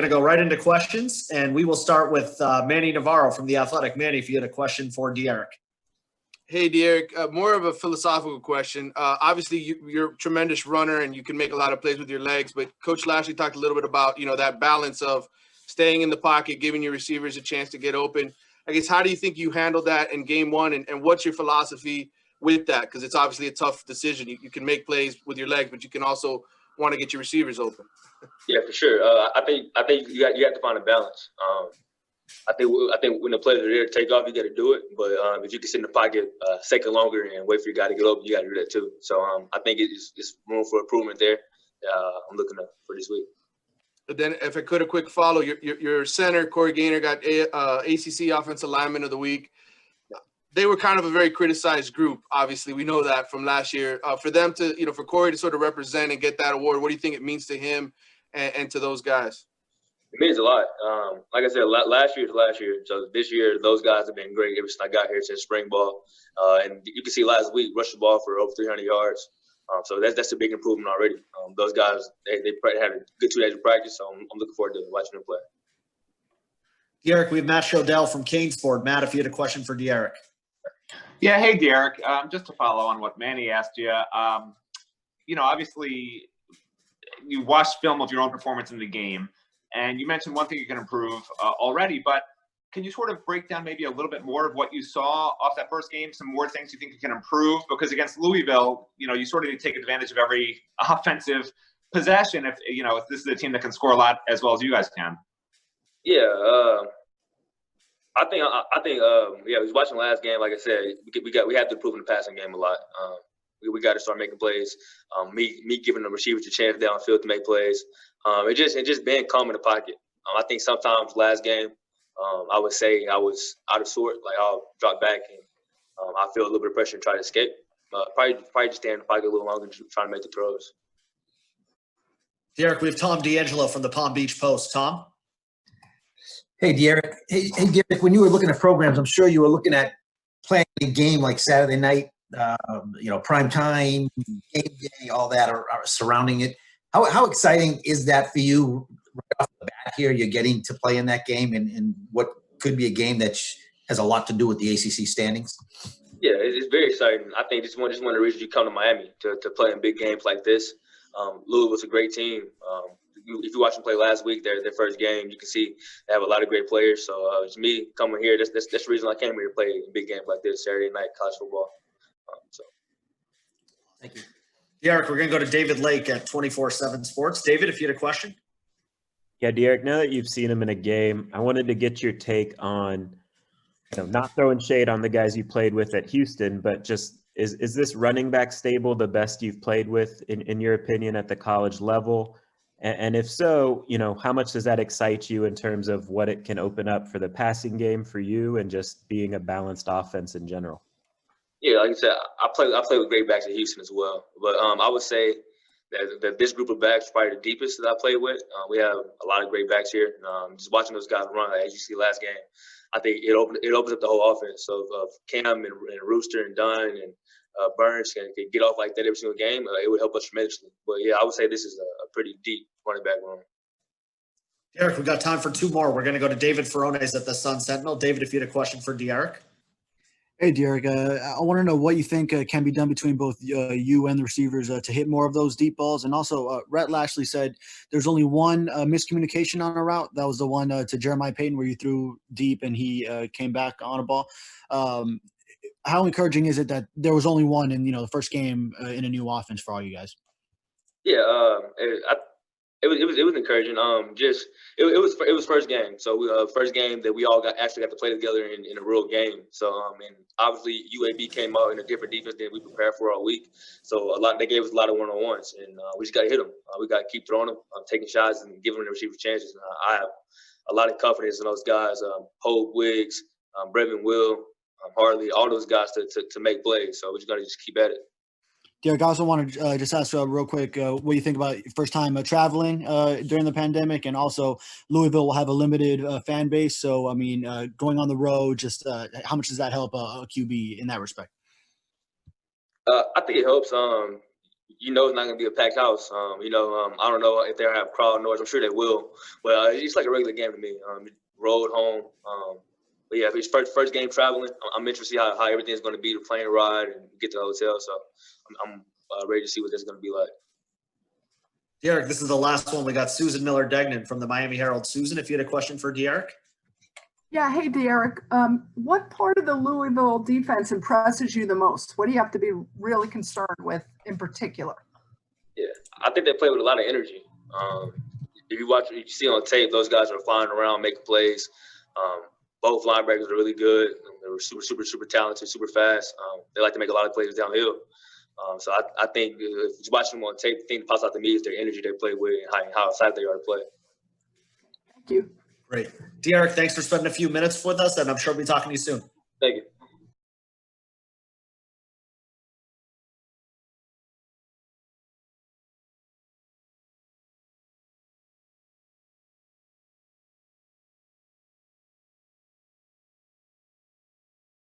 Going to go right into questions, and we will start with Manny Navarro from The Athletic. Manny, if you had a question for De'Eric. Hey, De'Eric, more of a philosophical question. Obviously, you're a tremendous runner, and you can make a lot of plays with your legs, but Coach Lashley talked a little bit about, that balance of staying in the pocket, giving your receivers a chance to get open. I guess, how do you think you handled that in game one, and what's your philosophy with that? Because it's obviously a tough decision. You can make plays with your legs, but you can also want to get your receivers open. Yeah, for sure. I think you have to find a balance. I think when the players are there to take off, you got to do it. But if you can sit in the pocket a second longer and wait for your guy to get open, you got to do that too. So I think it's room for improvement there. I'm looking up for this week. But then, if I could, a quick follow. Your center, Corey Gaynor, got ACC Offensive Lineman of the Week. They were kind of a very criticized group. Obviously, we know that from last year. For them to, for Corey to sort of represent and get that award, what do you think it means to him and to those guys? It means a lot. Like I said, last year to last year. So this year, those guys have been great ever since I got here since spring ball. And you can see last week, rushed the ball for over 300 yards. So that's a big improvement already. Those guys, they had a good 2 days of practice, so I'm looking forward to watching them play. De'Eric, we have Matt Shodell from Canesport. Matt, if you had a question for De'Eric. Yeah, hey, De'Eric. Just to follow on what Manny asked you, obviously you watched film of your own performance in the game, and you mentioned one thing you can improve already, but can you sort of break down maybe a little bit more of what you saw off that first game, some more things you think you can improve? Because against Louisville, you sort of need to take advantage of every offensive possession if this is a team that can score a lot as well as you guys can. Yeah, I think I was watching the last game. Like I said, we have to improve in the passing game a lot. We got to start making plays. Me giving the receivers a chance downfield to make plays. It just being calm in the pocket. I think sometimes last game, I would say I was out of sort. Like I'll drop back and I feel a little bit of pressure and try to escape. Probably just stay in the pocket a little longer and try to make the throws. De'Eric, we have Tom D'Angelo from the Palm Beach Post. Tom? Hey, De'Eric. Hey, De'Eric, when you were looking at programs, I'm sure you were looking at playing a game like Saturday night, prime time, game day, all that are surrounding it. How exciting is that for you right off the bat here? You're getting to play in that game and what could be a game that has a lot to do with the ACC standings? Yeah, it's very exciting. I think just one of the reasons you come to Miami to play in big games like this. Louisville's a great team. If you watched them play last week, their first game, you can see they have a lot of great players. So it's me coming here. That's the reason I came here to play in big games like this, Saturday night college football. Thank you. De'Eric, we're going to go to David Lake at 24/7 Sports. David, if you had a question. Yeah, De'Eric, now that you've seen him in a game, I wanted to get your take on, not throwing shade on the guys you played with at Houston, but just is this running back stable the best you've played with, in your opinion, at the college level? And if so, how much does that excite you in terms of what it can open up for the passing game for you and just being a balanced offense in general? Yeah, like I said, I play with great backs at Houston as well. But I would say that this group of backs is probably the deepest that I played with. We have a lot of great backs here. Just watching those guys run, as you see last game, I think it opens up the whole offense. So if Cam and Rooster and Dunn and Burns can get off like that every single game, it would help us tremendously. But, yeah, I would say this is a pretty deep running back room. De'Eric, we've got time for two more. We're going to go to David Ferones at the Sun Sentinel. David, if you had a question for De'Eric. Hey, De'Eric, I want to know what you think can be done between both you and the receivers to hit more of those deep balls. And also, Rhett Lashley said there's only one miscommunication on a route. That was the one to Jeremiah Payton where you threw deep and he came back on a ball. How encouraging is it that there was only one in, the first game in a new offense for all you guys? Yeah, it was encouraging. It was first game, so first game that we all actually got to play together in a real game. So and obviously UAB came out in a different defense than we prepared for all week. So they gave us a lot of one-on-ones, and we just got to hit them. We got to keep throwing them, taking shots, and giving the receivers chances. And I have a lot of confidence in those guys. Hope, Wiggs, Brevin Will, Harley, all those guys to make plays. So we just got to keep at it. De'Eric, I also want to just ask real quick what you think about your first time traveling during the pandemic, and also Louisville will have a limited fan base. So, I mean, going on the road, just how much does that help a QB in that respect? I think it helps. you know it's not going to be a packed house. I don't know if they have crowd noise. I'm sure they will. But it's like a regular game to me. Road home. But yeah, if it's first game traveling, I'm interested to see how everything's going to be, the plane ride and get to the hotel. So I'm ready to see what this is going to be like. Derek, this is the last one. We got Susan Miller-Degnan from the Miami Herald. Susan, if you had a question for Derek. Yeah, hey, Derek. What part of the Louisville defense impresses you the most? What do you have to be really concerned with in particular? Yeah, I think they play with a lot of energy. If you see on tape, those guys are flying around, making plays. Both linebackers are really good. They're super talented, super fast. They like to make a lot of plays downhill. So I think if you watch them on tape, the thing that pops out to me is their energy they play with and how excited they are to play. Thank you. Great. Derek, thanks for spending a few minutes with us, and I'm sure we'll be talking to you soon.